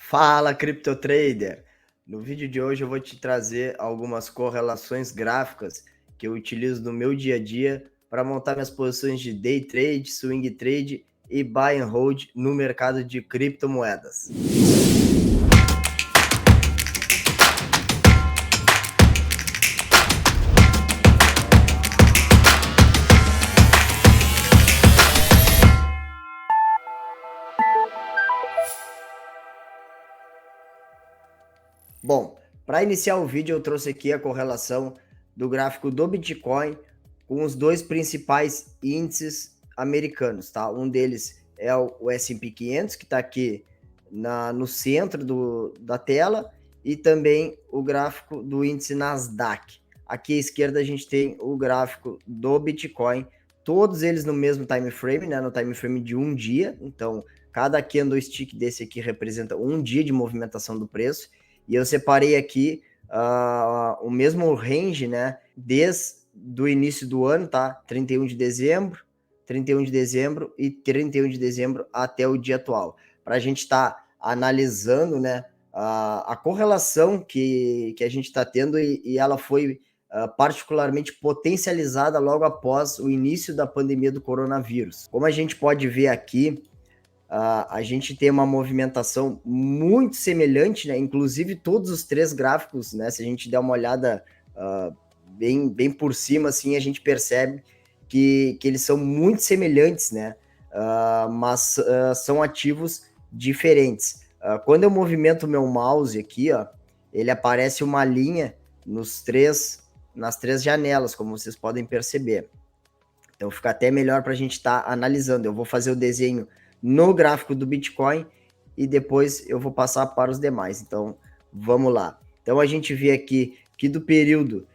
Fala, Crypto Trader! No vídeo de hoje eu vou te trazer algumas correlações gráficas que eu utilizo no meu dia a dia para montar minhas posições de day trade, swing trade e buy and hold no mercado de criptomoedas. Bom, para iniciar o vídeo eu trouxe aqui a correlação do gráfico do Bitcoin com os dois principais índices americanos, tá? Um deles é o S&P 500, que está aqui no centro da tela, e também o gráfico do índice Nasdaq. Aqui à esquerda a gente tem o gráfico do Bitcoin, todos eles no mesmo time frame, né? No time frame de um dia. Então, cada candlestick desse aqui representa um dia de movimentação do preço. E eu separei aqui o mesmo range, né? Desde o início do ano, tá? 31 de dezembro, 31 de dezembro e 31 de dezembro até o dia atual. Para a gente estar analisando, né? A correlação que a gente está tendo e ela foi particularmente potencializada logo após o início da pandemia do coronavírus. Como a gente pode ver aqui, a gente tem uma movimentação muito semelhante, né? Inclusive todos os três gráficos, né? Se a gente der uma olhada bem por cima, assim, a gente percebe que eles são muito semelhantes, né? Mas são ativos diferentes. Quando eu movimento o meu mouse aqui, ó, ele aparece uma linha nas três janelas, como vocês podem perceber. Então fica até melhor para a gente estar analisando. Eu vou fazer o desenho no gráfico do Bitcoin e depois eu vou passar para os demais. Então vamos lá. Então a gente vê aqui que do período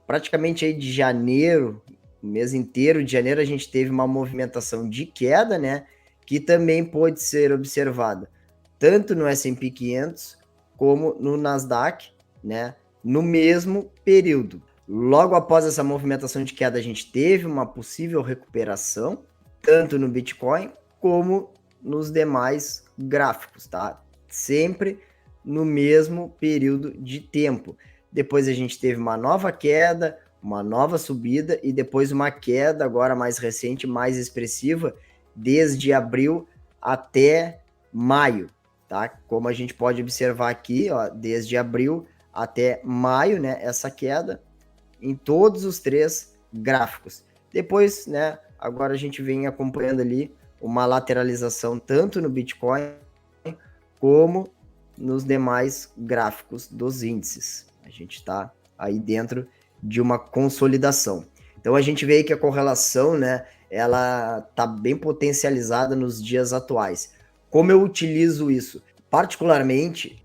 praticamente aí de janeiro, o mês inteiro de janeiro, a gente teve uma movimentação de queda, né? Que também pode ser observada tanto no S&P 500 como no Nasdaq, né? No mesmo período. Logo após essa movimentação de queda, a gente teve uma possível recuperação, tanto no Bitcoin como nos demais gráficos, tá? Sempre no mesmo período de tempo. Depois a gente teve uma nova queda, uma nova subida e depois uma queda agora mais recente, mais expressiva, desde abril até maio, tá? Como a gente pode observar aqui, ó, desde abril até maio, né, essa queda em todos os três gráficos. Depois, né, agora a gente vem acompanhando ali uma lateralização tanto no Bitcoin como nos demais gráficos dos índices. A gente está aí dentro de uma consolidação. Então a gente vê que a correlação, né, ela está bem potencializada nos dias atuais. Como eu utilizo isso? Particularmente,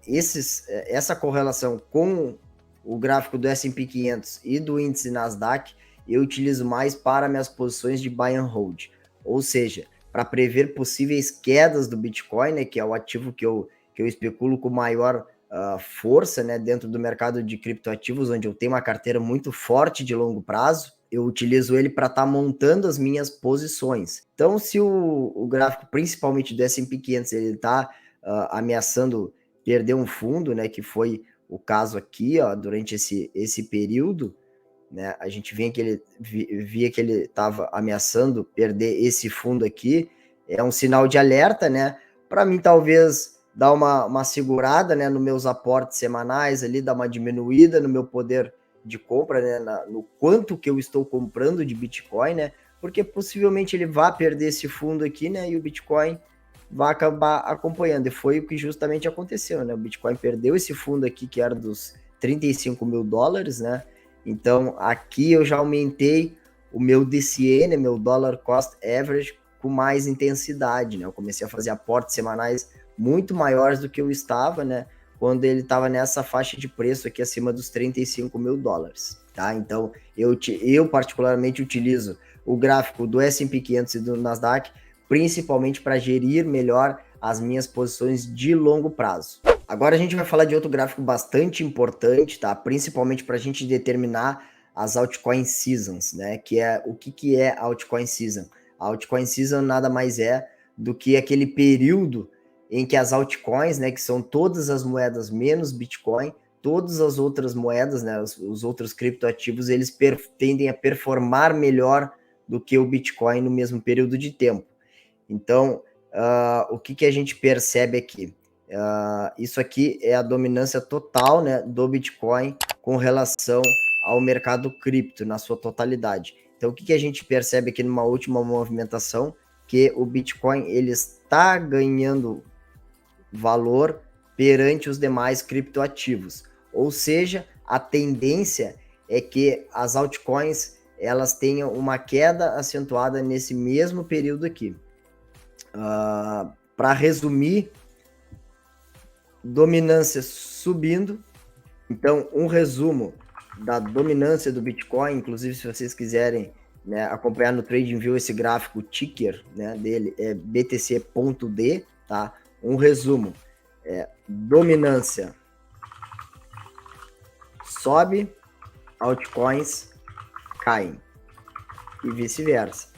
essa correlação com o gráfico do S&P 500 e do índice Nasdaq, eu utilizo mais para minhas posições de buy and hold. Ou seja, para prever possíveis quedas do Bitcoin, né, que é o ativo que eu especulo com maior força, né, dentro do mercado de criptoativos, onde eu tenho uma carteira muito forte de longo prazo. Eu utilizo ele para estar montando as minhas posições. Então, se o gráfico, principalmente do S&P 500, ele está ameaçando perder um fundo, né, que foi o caso aqui, ó, durante esse período, né, a gente via que ele estava ameaçando perder esse fundo aqui, é um sinal de alerta, né, para mim talvez dar uma segurada, né, nos meus aportes semanais ali, dar uma diminuída no meu poder de compra, né, no quanto que eu estou comprando de Bitcoin, né, porque possivelmente ele vai perder esse fundo aqui, né, e o Bitcoin vai acabar acompanhando, e foi o que justamente aconteceu, né? O Bitcoin perdeu esse fundo aqui, que era dos 35 mil dólares, né? Então, aqui eu já aumentei o meu DCA, né? Meu Dollar Cost Average, com mais intensidade, né? Eu comecei a fazer aportes semanais muito maiores do que eu estava, né? Quando ele estava nessa faixa de preço aqui, acima dos 35 mil dólares, tá? Então, eu particularmente utilizo o gráfico do S&P 500 e do Nasdaq, principalmente para gerir melhor as minhas posições de longo prazo. Agora a gente vai falar de outro gráfico bastante importante, tá? Principalmente para a gente determinar as altcoin seasons, né? Que é o que é altcoin season? A altcoin season nada mais é do que aquele período em que as altcoins, né, que são todas as moedas menos Bitcoin, todas as outras moedas, né, os outros criptoativos, eles tendem a performar melhor do que o Bitcoin no mesmo período de tempo. Então, o que a gente percebe aqui? Isso aqui é a dominância total, né, do Bitcoin com relação ao mercado cripto na sua totalidade. Então, o que a gente percebe aqui numa última movimentação? Que o Bitcoin ele está ganhando valor perante os demais criptoativos. Ou seja, a tendência é que as altcoins elas tenham uma queda acentuada nesse mesmo período aqui. Para resumir, dominância subindo. Então, um resumo da dominância do Bitcoin, inclusive se vocês quiserem, né, acompanhar no TradingView esse gráfico, o ticker, né, dele é BTC.D, tá? Um resumo, dominância sobe, altcoins caem e vice-versa,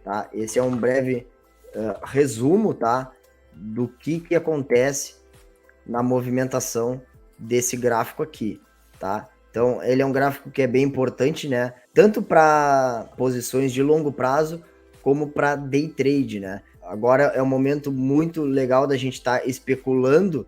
tá? Esse é um breve resumo, tá, do que acontece na movimentação desse gráfico aqui, tá? Então, ele é um gráfico que é bem importante, né? Tanto para posições de longo prazo, como para day trade, né? Agora é um momento muito legal da gente estar especulando,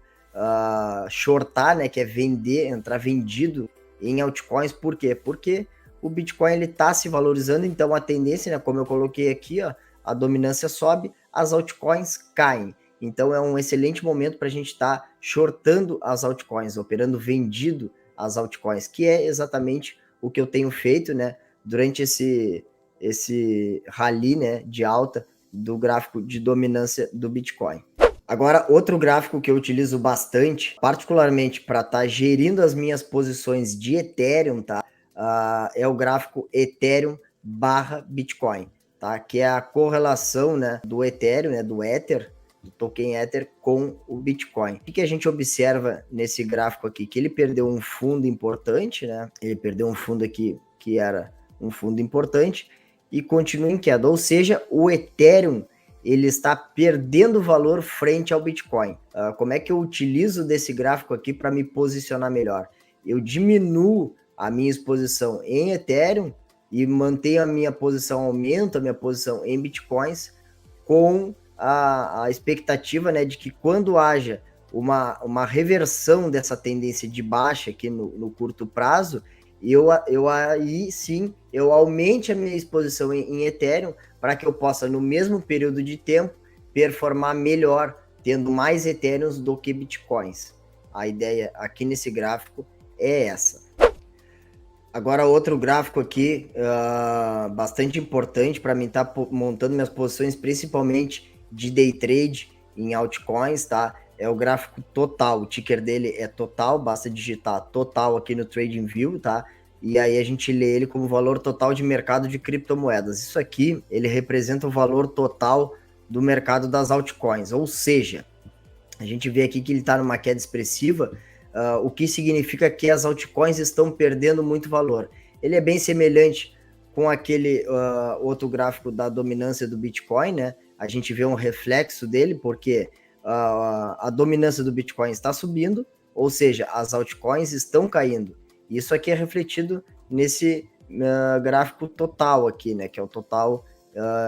shortar, né? Que é vender, entrar vendido em altcoins. Por quê? Porque o Bitcoin ele está se valorizando, então a tendência, né? Como eu coloquei aqui, ó, a dominância sobe, as altcoins caem. Então é um excelente momento para a gente estar shortando as altcoins, operando vendido as altcoins, que é exatamente o que eu tenho feito, né, durante esse rally, né, de alta do gráfico de dominância do Bitcoin. Agora, outro gráfico que eu utilizo bastante, particularmente para estar gerindo as minhas posições de Ethereum, tá? É o gráfico Ethereum barra Bitcoin, tá? Que é a correlação, né, do Ethereum, né, do Ether, do token Ether com o Bitcoin. O que a gente observa nesse gráfico aqui? Que ele perdeu um fundo importante, né? Ele perdeu um fundo aqui que era um fundo importante e continua em queda. Ou seja, o Ethereum ele está perdendo valor frente ao Bitcoin. Como é que eu utilizo desse gráfico aqui para me posicionar melhor? Eu diminuo a minha exposição em Ethereum e mantenho a minha posição, aumento a minha posição em Bitcoins com a expectativa, né, de que quando haja uma reversão dessa tendência de baixa aqui no curto prazo, eu aí sim eu aumente a minha exposição em Ethereum para que eu possa, no mesmo período de tempo, performar melhor, tendo mais Ethereums do que Bitcoins. A ideia aqui nesse gráfico é essa. Agora, outro gráfico aqui, bastante importante para mim estar montando minhas posições, principalmente de day trade em altcoins, tá? É o gráfico total, o ticker dele é total, basta digitar total aqui no TradingView, tá? E aí a gente lê ele como valor total de mercado de criptomoedas. Isso aqui, ele representa o valor total do mercado das altcoins, ou seja, a gente vê aqui que ele está numa queda expressiva, o que significa que as altcoins estão perdendo muito valor. Ele é bem semelhante com aquele outro gráfico da dominância do Bitcoin, né? A gente vê um reflexo dele, porque a dominância do Bitcoin está subindo, ou seja, as altcoins estão caindo. Isso aqui é refletido nesse gráfico total aqui, né? Que é o total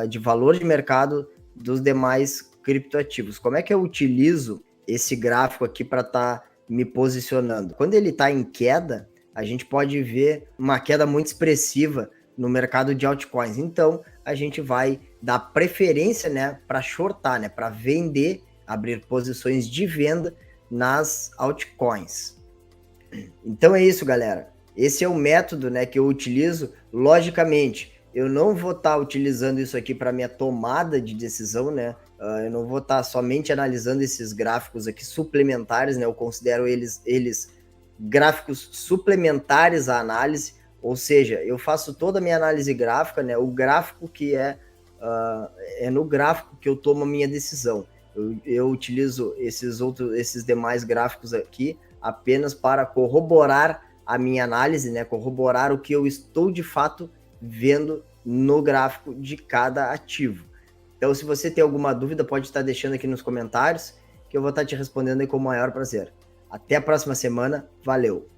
de valor de mercado dos demais criptoativos. Como é que eu utilizo esse gráfico aqui para estar me posicionando? Quando ele está em queda, a gente pode ver uma queda muito expressiva no mercado de altcoins. Então, a gente vai dar preferência, né, para shortar, né, para vender, abrir posições de venda nas altcoins. Então é isso, galera. Esse é o método, né, que eu utilizo. Logicamente, eu não vou estar utilizando isso aqui para minha tomada de decisão, né? Eu não vou estar somente analisando esses gráficos aqui suplementares, né? Eu considero eles gráficos suplementares à análise, ou seja, eu faço toda a minha análise gráfica, né? O gráfico que é no gráfico que eu tomo a minha decisão. Eu utilizo esses demais gráficos aqui apenas para corroborar a minha análise, né? Corroborar o que eu estou de fato vendo no gráfico de cada ativo. Então, se você tem alguma dúvida, pode estar deixando aqui nos comentários que eu vou estar te respondendo aí com o maior prazer. Até a próxima semana. Valeu!